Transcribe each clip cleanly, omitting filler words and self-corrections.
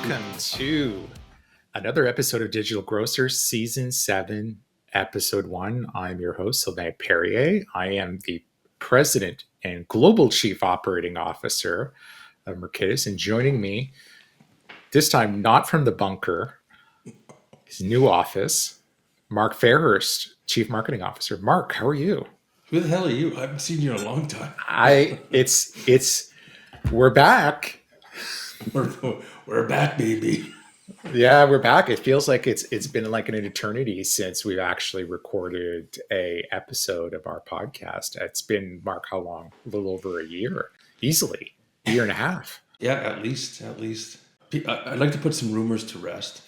Welcome to another episode of Digital Grocer, Season 7, Episode 1. I'm your host, Sylvain Perrier. I am the President and Global Chief Operating Officer of Mercatus. And joining me, this time not from the bunker, his new office, Mark Fairhurst, Chief Marketing Officer. Mark, how are you? Who the hell are you? I haven't seen you in a long time. We're back. We're back, baby. Yeah, we're back. It feels like it's been like an eternity since we've actually recorded a episode of our podcast. It's been, Mark, how long? A little over a year, easily a year and a half. Yeah, at least. I'd like to put some rumors to rest.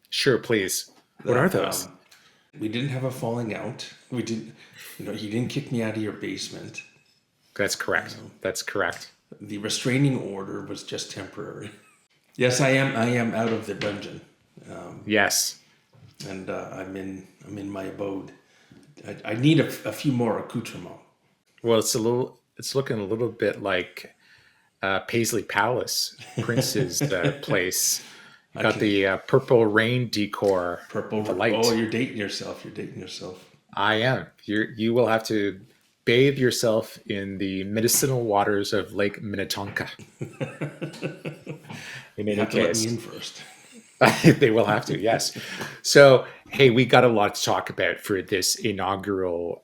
Sure, please. What are those? We didn't have a falling out. We didn't. You didn't kick me out of your basement. That's correct. That's correct. The restraining order was just temporary. Yes, I am out of the dungeon. Yes, and I'm in my abode. I need a few more accoutrements. Well, it's looking a little bit like Paisley Palace, Prince's place. Got the purple rain decor. Purple light. Oh, you're dating yourself. I am. You will have to bathe yourself in the medicinal waters of Lake Minnetonka. In any case, let me in first. They will have to, yes. So, hey, we got a lot to talk about for this inaugural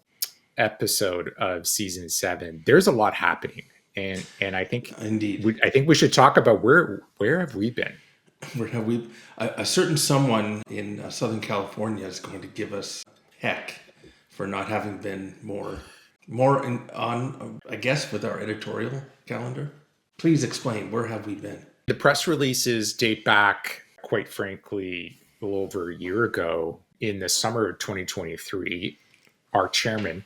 episode of Season 7. There's a lot happening, and I think indeed, I think we should talk about where have we been. Where have we? A certain someone in Southern California is going to give us heck for not having been more on, I guess, with our editorial calendar. Please explain, where have we been? The press releases date back, quite frankly, a little over a year ago. In the summer of 2023, our chairman,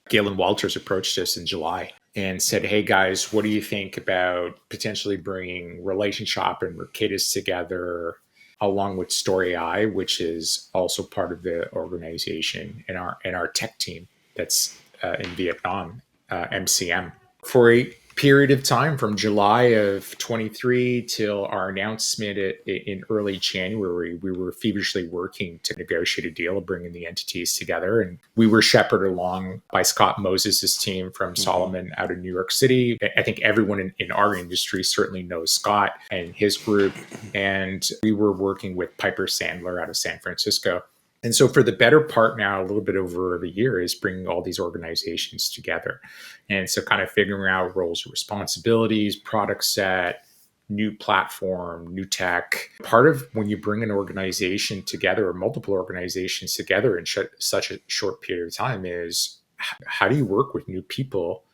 Galen Walters, approached us in July and said, hey guys, what do you think about potentially bringing Relation Shop and Mercatus together along with Story AI, which is also part of the organization, and our tech team that's in Vietnam, MCM, for a period of time from July of 23 till our announcement in early January. We were feverishly working to negotiate a deal of bringing the entities together, and we were shepherded along by Scott Moses' team from Solomon out of New York City. I think everyone in our industry certainly knows Scott and his group, and we were working with Piper Sandler out of San Francisco. And so for the better part now, a little bit over the year, is bringing all these organizations together. And so kind of figuring out roles and responsibilities, product set, new platform, new tech. Part of when you bring an organization together or multiple organizations together in such a short period of time is how do you work with new people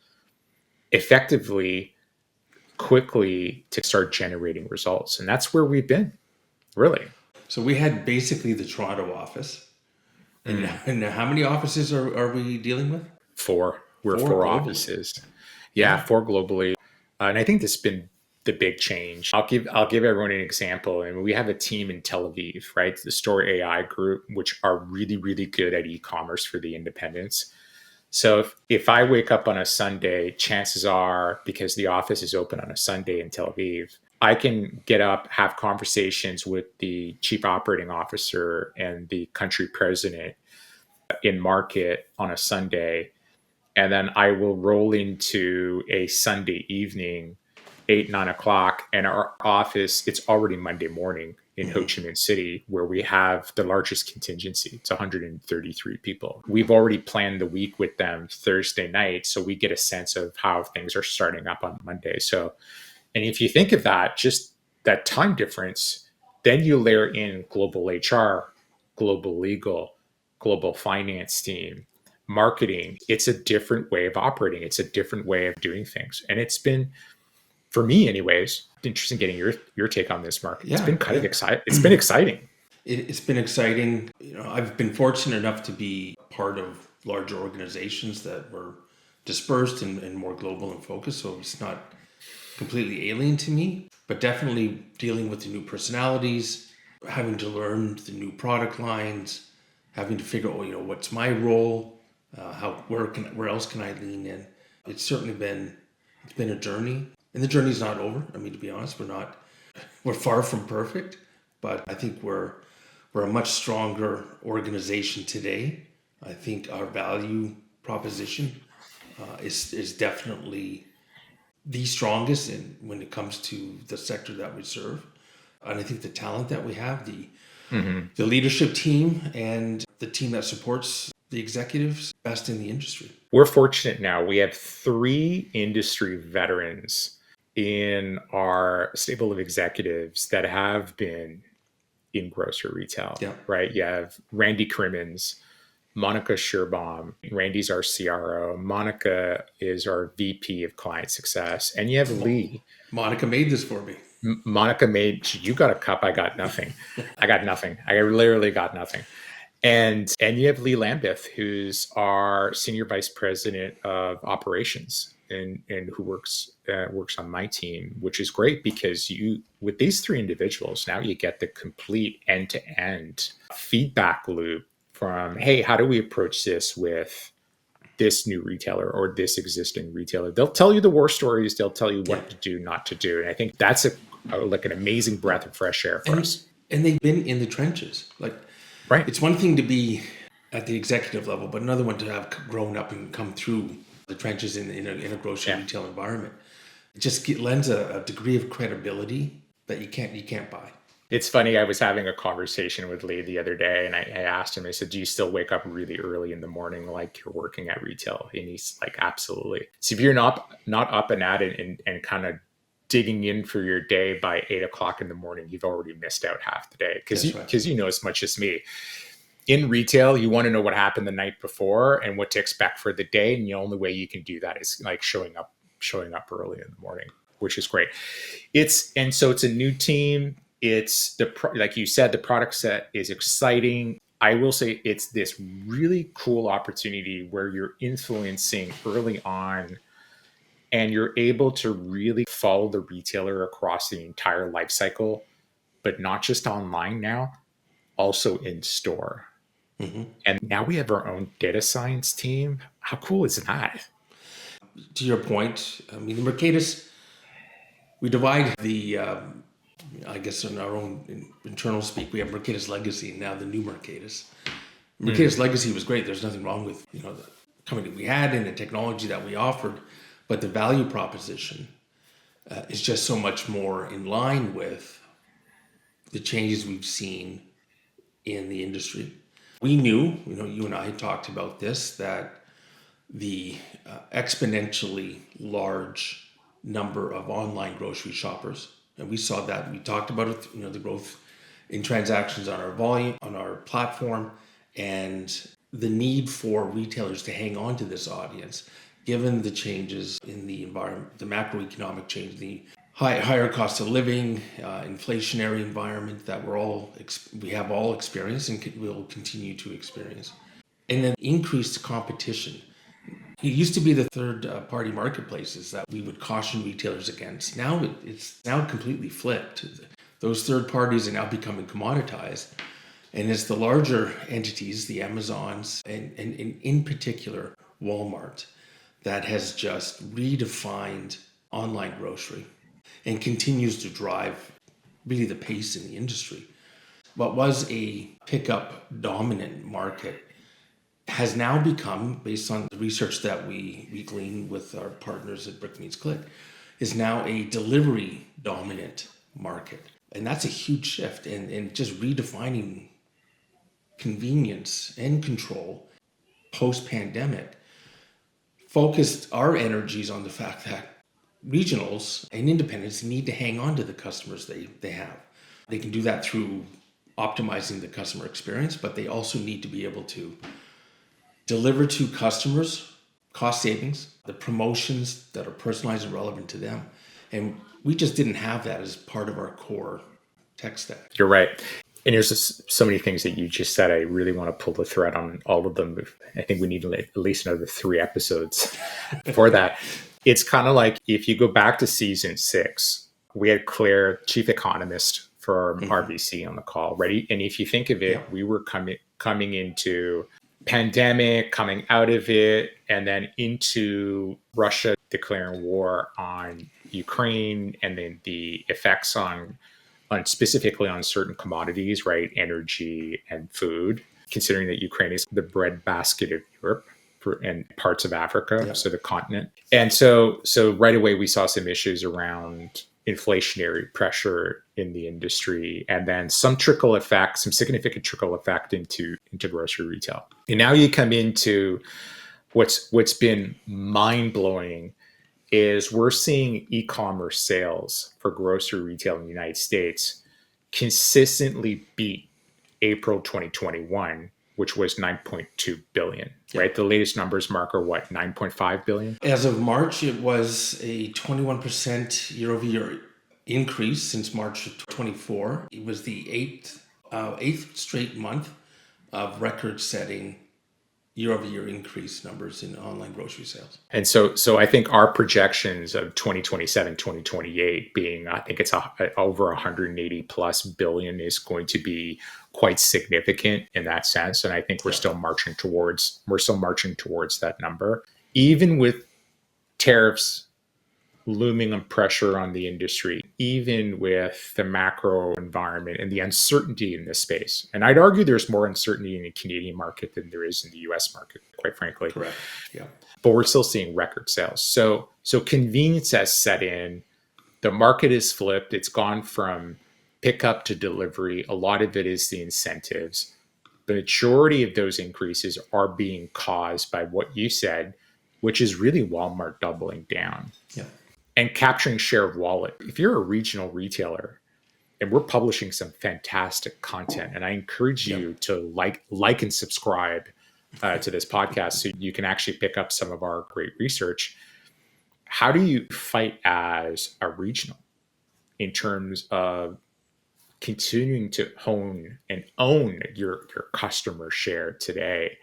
effectively, quickly to start generating results? And that's where we've been, really. So we had basically the Toronto office. And how many offices are we dealing with? 4. We're 4 offices. Yeah, 4 globally. And I think this has been the big change. I'll give everyone an example. And we have a team in Tel Aviv, right? The Story AI group, which are really, really good at e-commerce for the independents. So if I wake up on a Sunday, chances are, because the office is open on a Sunday in Tel Aviv, I can get up, have conversations with the chief operating officer and the country president in market on a Sunday. And then I will roll into a Sunday evening, 8, 9 o'clock. And our office, it's already Monday morning in Ho Chi Minh City, where we have the largest contingency. It's 133 people. We've already planned the week with them Thursday night. So we get a sense of how things are starting up on Monday. And if you think of that, just that time difference, then you layer in global HR, global legal, global finance team, marketing. It's a different way of operating. It's a different way of doing things. And it's been, for me anyways, interesting getting your take on this, Mark. It's been kind of exciting. It's been exciting. It's been exciting. I've been fortunate enough to be part of larger organizations that were dispersed and more global in focus. So it's not completely alien to me, but definitely dealing with the new personalities, having to learn the new product lines, having to figure out, what's my role, where else can I lean in. It's certainly been a journey, and the journey's not over. I mean, to be honest, we're not we're far from perfect, but I think we're a much stronger organization today. I think our value proposition is definitely the strongest when it comes to the sector that we serve. And I think the talent that we have, the leadership team and the team that supports the executives, best in the industry. We're fortunate now. We have 3 industry veterans in our stable of executives that have been in grocery retail, Yeah. right? You have Randy Crimmins, Monica Scherbaum. Randy's our CRO. Monica is our VP of Client Success. And you have Lee. Monica made this for me. Monica made, you got a cup, I got nothing. I got nothing. I literally got nothing. And you have Lee Lambeth, who's our Senior Vice President of Operations and who works on my team, which is great because with these 3 individuals, now you get the complete end-to-end feedback loop from, hey, how do we approach this with this new retailer or this existing retailer? They'll tell you the war stories. They'll tell you what to do, not to do. And I think that's like an amazing breath of fresh air for us. And they've been in the trenches. Right. It's one thing to be at the executive level, but another one to have grown up and come through the trenches in a grocery retail environment. It just lends a degree of credibility that you can't buy. It's funny. I was having a conversation with Lee the other day, and I asked him. I said, "Do you still wake up really early in the morning, like you're working at retail?" And he's like, "Absolutely." So if you're not up and at it and kind of digging in for your day by 8 o'clock in the morning, you've already missed out half the day because you know as much as me. In retail, you want to know what happened the night before and what to expect for the day, and the only way you can do that is like showing up early in the morning, which is great. It's a new team. It's like you said, the product set is exciting. I will say it's this really cool opportunity where you're influencing early on and you're able to really follow the retailer across the entire life cycle, but not just online now, also in store. Mm-hmm. And now we have our own data science team. How cool is that? To your point, I mean, the Mercatus, we divide the, I guess in our own internal speak, we have Mercatus Legacy and now the new Mercatus. Mercatus Legacy was great. There's nothing wrong with, the company we had and the technology that we offered, but the value proposition is just so much more in line with the changes we've seen in the industry. We knew, you and I had talked about this, that the exponentially large number of online grocery shoppers, and we saw that. We talked about it, the growth in transactions on our volume, on our platform, and the need for retailers to hang on to this audience, given the changes in the environment, the macroeconomic change, the higher cost of living, inflationary environment that we have all experienced and will continue to experience. And then increased competition. It used to be the third-party marketplaces that we would caution retailers against. Now it's completely flipped. Those third parties are now becoming commoditized. And it's the larger entities, the Amazons, and in particular Walmart, that has just redefined online grocery and continues to drive really the pace in the industry. What was a pickup dominant market has now become, based on the research that we glean with our partners at Brick Meets Click, is now a delivery dominant market. And that's a huge shift and just redefining convenience and control post-pandemic. Focused our energies on the fact that regionals and independents need to hang on to the customers they have. They can do that through optimizing the customer experience, but they also need to be able to deliver to customers cost savings, the promotions that are personalized and relevant to them. And we just didn't have that as part of our core tech stack. You're right. And there's just so many things that you just said. I really want to pull the thread on all of them. I think we need at least another 3 episodes for that. It's kind of like if you go back to season 6, we had Claire, chief economist for RBC on the call, right? And if you think of it, we were coming into pandemic, coming out of it, and then into Russia declaring war on Ukraine, and then the effects on specifically on certain commodities, right? Energy and food, considering that Ukraine is the breadbasket of Europe and parts of Africa, so the continent. And so right away we saw some issues around inflationary pressure in the industry, and then some significant trickle effect into grocery retail. And now you come into what's been mind-blowing is we're seeing e-commerce sales for grocery retail in the United States consistently beat April 2021, which was 9.2 billion, right? The latest numbers, Mark, are what, 9.5 billion? As of March, it was a 21% year-over-year increase since March of 24. It was the eighth straight month of record-setting year-over-year increase numbers in online grocery sales. And so I think our projections of 2027, 2028 being, I think it's over 180 plus billion is going to be quite significant in that sense. And I think we're still marching towards that number. Even with tariffs looming on pressure on the industry, even with the macro environment and the uncertainty in this space. And I'd argue there's more uncertainty in the Canadian market than there is in the US market, quite frankly. Correct. Yeah. But we're still seeing record sales. So convenience has set in. The market is flipped. It's gone from pickup to delivery. A lot of it is the incentives. The majority of those increases are being caused by what you said, which is really Walmart doubling down. Yeah. And capturing share of wallet. If you're a regional retailer, and we're publishing some fantastic content, and I encourage you to like and subscribe to this podcast so you can actually pick up some of our great research. How do you fight as a regional in terms of continuing to hone and own your customer share today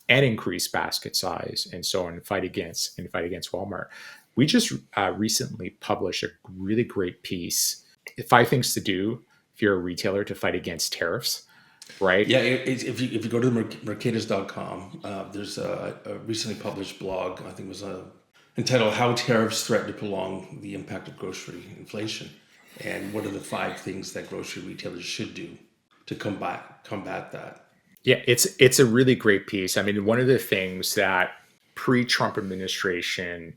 and increase basket size and so on, and fight against Walmart? We just recently published a really great piece, 5 things to do if you're a retailer to fight against tariffs, right? Yeah, if you go to Mercatus.com, there's a recently published blog, I think it was entitled How Tariffs Threaten to Prolong the Impact of Grocery Inflation, and what are the 5 things that grocery retailers should do to combat that. Yeah, it's a really great piece. I mean, one of the things that pre-Trump administration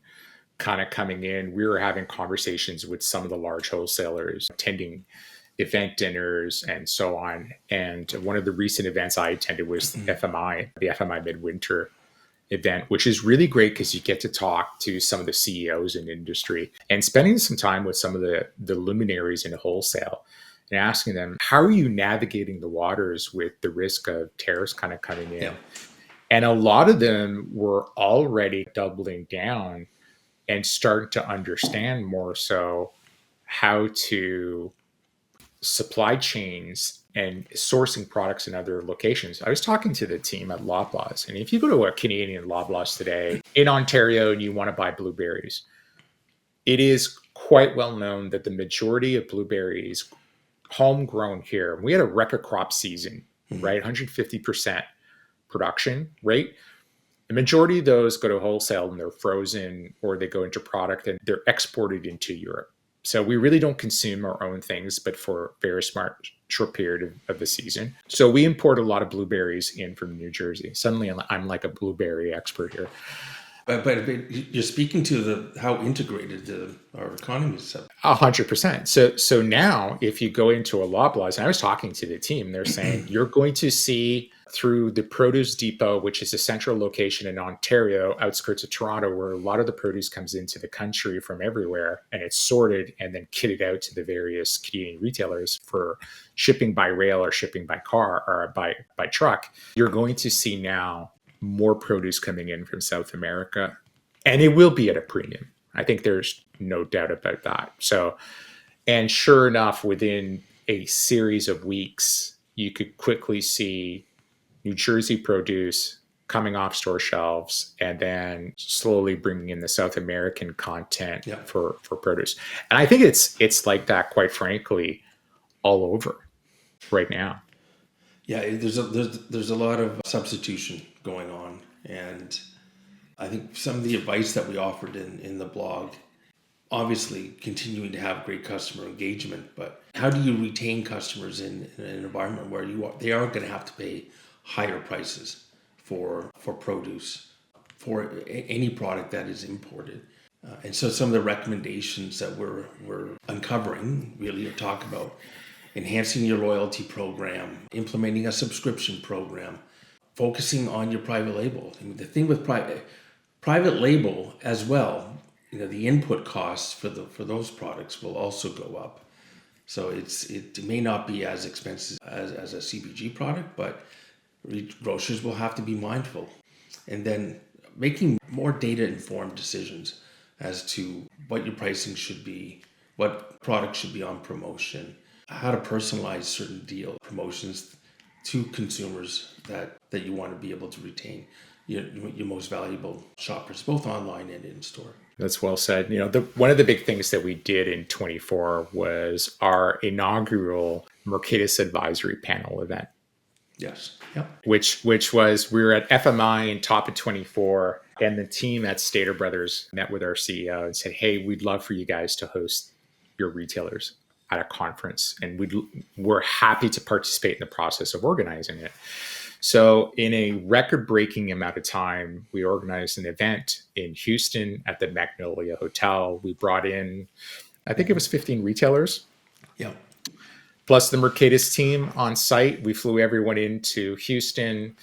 kind of coming in, we were having conversations with some of the large wholesalers, attending event dinners and so on. And one of the recent events I attended was FMI, the FMI Midwinter event, which is really great because you get to talk to some of the CEOs in industry and spending some time with some of the luminaries in wholesale and asking them, how are you navigating the waters with the risk of tariffs kind of coming in? Yeah. And a lot of them were already doubling down and start to understand more so how to supply chains and sourcing products in other locations. I was talking to the team at Loblaws, and if you go to a Canadian Loblaws today in Ontario and you want to buy blueberries, it is quite well known that the majority of blueberries homegrown here. We had a record crop season, right? 150% production rate. The majority of those go to wholesale and they're frozen, or they go into product and they're exported into Europe. So we really don't consume our own things, but for a very short period of the season. So we import a lot of blueberries in from New Jersey. Suddenly I'm like a blueberry expert here. But you're speaking to how integrated our economy is. 100%. So now if you go into a Loblaws, and I was talking to the team, they're saying you're going to see through the Produce Depot, which is a central location in Ontario, outskirts of Toronto, where a lot of the produce comes into the country from everywhere, and it's sorted and then kitted out to the various Canadian retailers for shipping by rail or shipping by car or by truck. You're going to see now more produce coming in from South America, and it will be at a premium. I think there's no doubt about that. So, and sure enough, within a series of weeks, you could quickly see New Jersey produce coming off store shelves and then slowly bringing in the South American content for produce. And I think it's like that, quite frankly, all over right now. Yeah, there's a lot of substitution going on. And I think some of the advice that we offered in the blog, obviously continuing to have great customer engagement, but how do you retain customers in an environment where they are going to have to pay higher prices for produce, for any product that is imported? And so some of the recommendations that we're uncovering really talk about enhancing your loyalty program, implementing a subscription program, focusing on your private label. I mean, the thing with private label as well, the input costs for those products will also go up. So it may not be as expensive as a CPG product, but grocers will have to be mindful. And then making more data-informed decisions as to what your pricing should be, what products should be on promotion, how to personalize certain deal promotions to consumers that you want to be able to retain your most valuable shoppers, both online and in store. That's well said. One of the big things that we did in 24 was our inaugural Mercatus advisory panel event. Yes. Yep. Which was, we were at FMI in top of 24, and the team at Stater Brothers met with our CEO and said, hey, we'd love for you guys to host your retailers at a conference, and we're happy to participate in the process of organizing it. So in a record-breaking amount of time, we organized an event in Houston at the Magnolia Hotel. We brought in, I think it was 15 retailers. Yeah. Plus the Mercatus team on site. We flew everyone into Houston,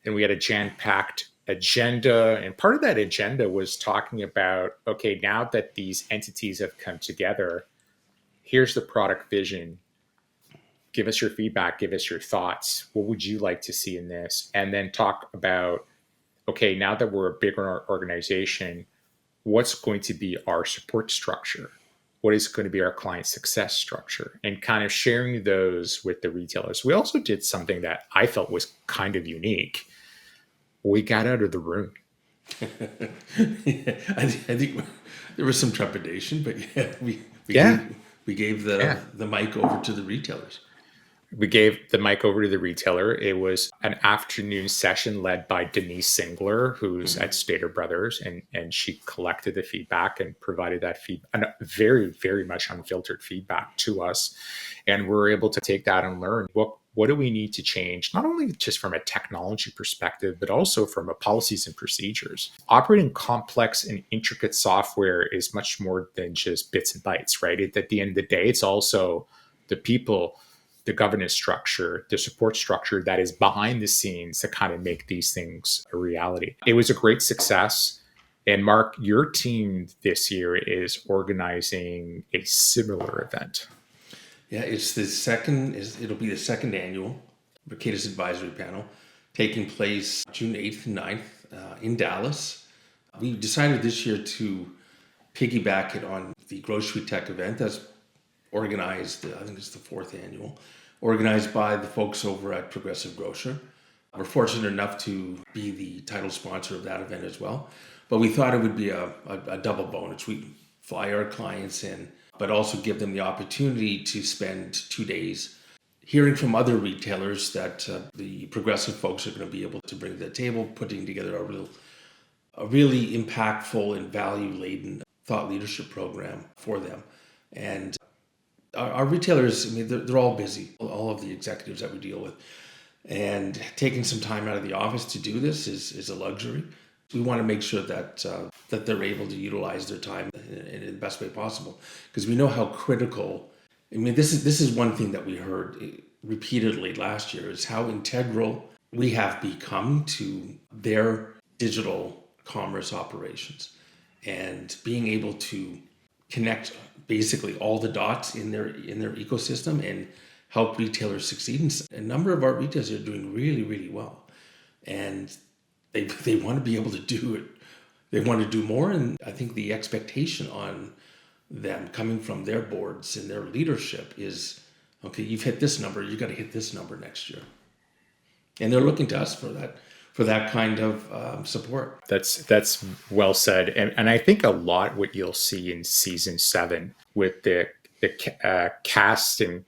and we had a jam-packed agenda. And part of that agenda was talking about, okay, now that these entities have come together, here's the product vision. Give us your feedback. Give us your thoughts. What would you like to see in this? And then talk about, okay, now that we're a bigger organization, what's going to be our support structure? What is going to be our client success structure? And kind of sharing those with the retailers. We also did something that I felt was kind of unique. We got out of the room. Yeah, I think there was some trepidation, but we gave the mic over to the retailers. We gave the mic over to the retailer. It was an afternoon session led by Denise Singler, who's at Stater Brothers, and she collected the feedback and provided that feedback, very, very much unfiltered feedback to us. And we're able to take that and learn what do we need to change, not only just from a technology perspective, but also from a policies and procedures. Operating complex and intricate software is much more than just bits and bytes, right? At the end of the day, it's also the people, the governance structure, the support structure that is behind the scenes to kind of make these things a reality. It was a great success. And Mark, your team this year is organizing a similar event. Yeah, it'll be the second annual Mercatus Advisory Panel, taking place June 8th and 9th in Dallas. We decided this year to piggyback it on the Grocery Tech event that's organized, I think it's the fourth annual, organized by the folks over at Progressive Grocer. We're fortunate enough to be the title sponsor of that event as well. But we thought it would be a double bonus. We fly our clients in, but also give them the opportunity to spend 2 days hearing from other retailers that the Progressive folks are going to be able to bring to the table, putting together a really impactful and value-laden thought leadership program for them. And our retailers, I mean, they're all busy, all of the executives that we deal with. And taking some time out of the office to do this is a luxury. We want to make sure that they're able to utilize their time in the best way possible, because we know how critical. I mean, this is one thing that we heard repeatedly last year, is how integral we have become to their digital commerce operations, and being able to connect basically all the dots in their ecosystem and help retailers succeed. And a number of our retailers are doing really, really well, and they want to be able to do it. They want to do more, and I think the expectation on them coming from their boards and their leadership is, okay, you've hit this number, you got to hit this number next year, and they're looking to us for that kind of support. That's well said, and I think a lot what you'll see in season 7 with the casting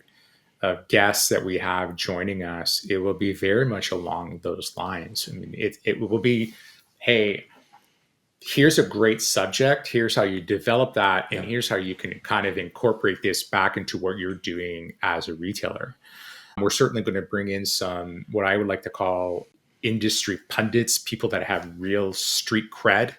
of guests that we have joining us, it will be very much along those lines. I mean, it will be, hey, here's a great subject. Here's how you develop that. And here's how you can kind of incorporate this back into what you're doing as a retailer. We're certainly going to bring in some, what I would like to call industry pundits, people that have real street cred,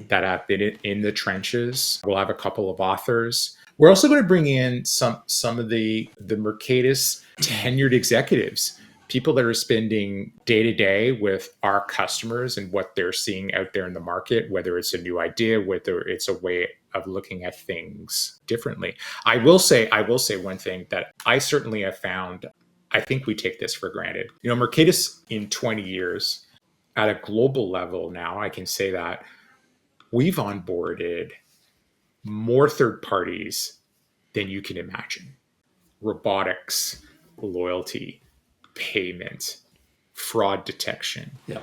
that have been in the trenches. We'll have a couple of authors. We're also going to bring in some of the Mercatus tenured executives, people that are spending day to day with our customers and what they're seeing out there in the market, whether it's a new idea, whether it's a way of looking at things differently. I will say one thing that I certainly have found. I think we take this for granted. You know, Mercatus in 20 years at a global level now, I can say that we've onboarded more third parties than you can imagine. Robotics, loyalty, payment, fraud detection. Yeah.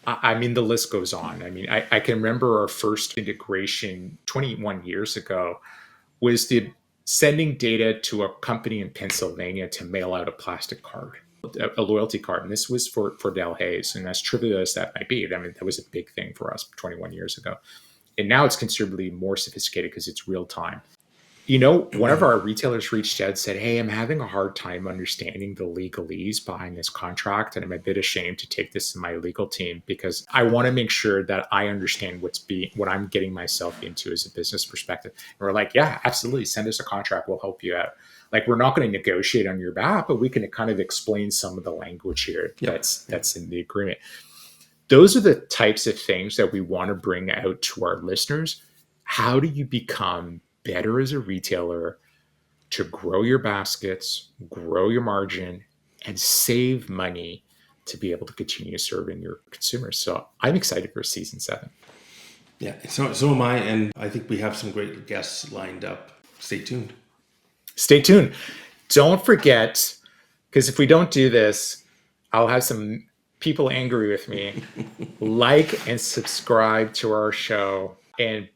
I mean, the list goes on. I mean, I can remember our first integration 21 years ago was the sending data to a company in Pennsylvania to mail out a plastic card, a loyalty card. And this was for Del Hayes. And as trivial as that might be, I mean, that was a big thing for us 21 years ago. And now it's considerably more sophisticated because it's real time. You know, one of our retailers reached out and said, hey, I'm having a hard time understanding the legalese behind this contract. And I'm a bit ashamed to take this to my legal team because I want to make sure that I understand what I'm getting myself into as a business perspective. And we're like, yeah, absolutely. Send us a contract. We'll help you out. Like, we're not going to negotiate on your behalf, but we can kind of explain some of the language here that's in the agreement. Those are the types of things that we want to bring out to our listeners. How do you become better as a retailer to grow your baskets, grow your margin, and save money to be able to continue serving your consumers? So I'm excited for season 7. Yeah, so am I. And I think we have some great guests lined up. Stay tuned. Stay tuned. Don't forget, because if we don't do this, I'll have some people angry with me. Like and subscribe to our show. And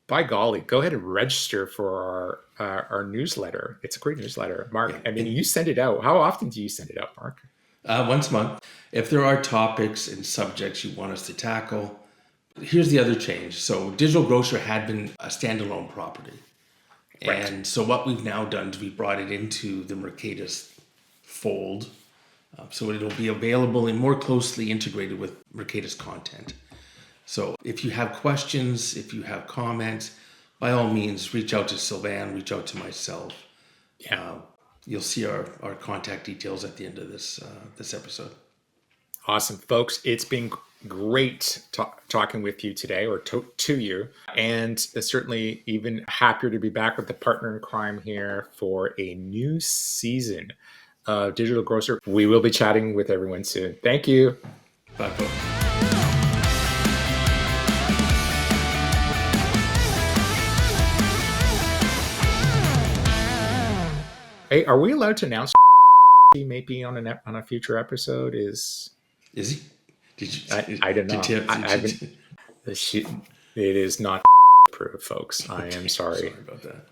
by golly, go ahead and register for our newsletter. It's a great newsletter. Mark, I mean, you send it out. How often do you send it out, Mark? Once a month. If there are topics and subjects you want us to tackle, here's the other change. So Digital Grocer had been a standalone property. Right. And so what we've now done is we brought it into the Mercatus fold. So it'll be available and more closely integrated with Mercatus content. So if you have questions, if you have comments, by all means, reach out to Sylvain, reach out to myself. Yeah. You'll see our contact details at the end of this episode. Awesome, folks. It's been great talking with you today, or to you. And certainly even happier to be back with the partner in crime here for a new season of Digital Grocer. We will be chatting with everyone soon. Thank you. Bye, folks. Hey, are we allowed to announce he may be on a future episode? Is he? Did you? I don't know. It is not approved, folks. I am sorry. Sorry about that.